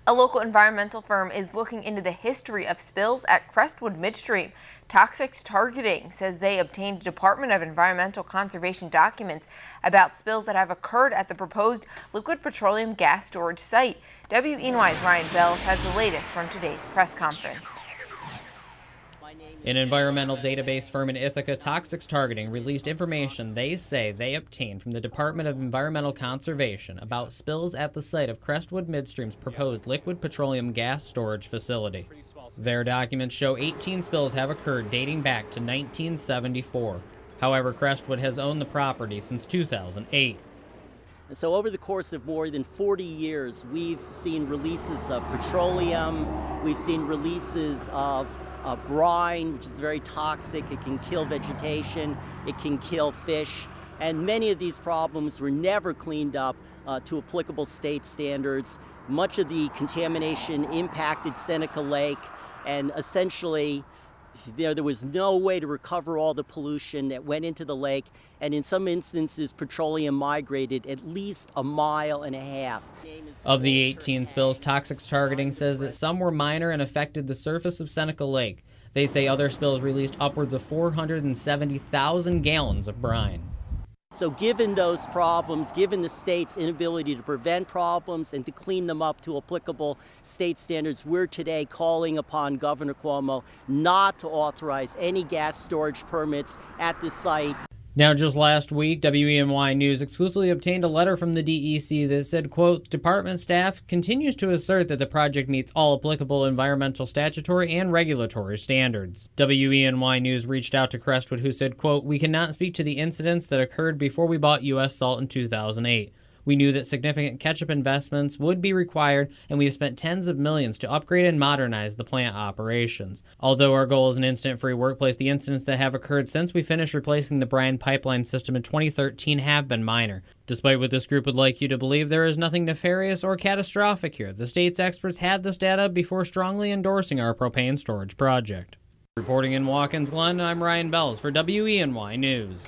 A local environmental firm is looking into the history of spills at Crestwood Midstream. Toxics Targeting says they obtained Department of Environmental Conservation documents about spills that have occurred at the proposed liquid petroleum gas storage site. WENY's Ryan Bells has the latest from today's press conference. An environmental database firm in Ithaca, Toxics Targeting, released information they say they obtained from the Department of Environmental Conservation about spills at the site of Crestwood Midstream's proposed liquid petroleum gas storage facility. Their documents show 18 spills have occurred dating back to 1974. However, Crestwood has owned the property since 2008. And so over the course of more than 40 years, we've seen releases of petroleum, we've seen releases of brine, which is very toxic. It can kill vegetation, it can kill fish, and many of these problems were never cleaned up to applicable state standards. Much of the contamination impacted Seneca Lake, and essentially there was no way to recover all the pollution that went into the lake, and in some instances petroleum migrated at least 1.5 miles. Of the 18 spills, Toxics Targeting says that some were minor and affected the surface of Seneca Lake. They say other spills released upwards of 470,000 gallons of brine. So given those problems, given the state's inability to prevent problems and to clean them up to applicable state standards, we're today calling upon Governor Cuomo not to authorize any gas storage permits at this site. Now, just last week, WENY News exclusively obtained a letter from the DEC that said, quote, "Department staff continues to assert that the project meets all applicable environmental, statutory, and regulatory standards." WENY News reached out to Crestwood, who said, quote, "We cannot speak to the incidents that occurred before we bought U.S. Salt in 2008. We knew that significant catch-up investments would be required, and we have spent tens of millions to upgrade and modernize the plant operations. Although our goal is an incident-free workplace, the incidents that have occurred since we finished replacing the brine pipeline system in 2013 have been minor. Despite what this group would like you to believe, there is nothing nefarious or catastrophic here. The state's experts had this data before strongly endorsing our propane storage project." Reporting in Watkins Glen, I'm Ryan Bells for WENY News.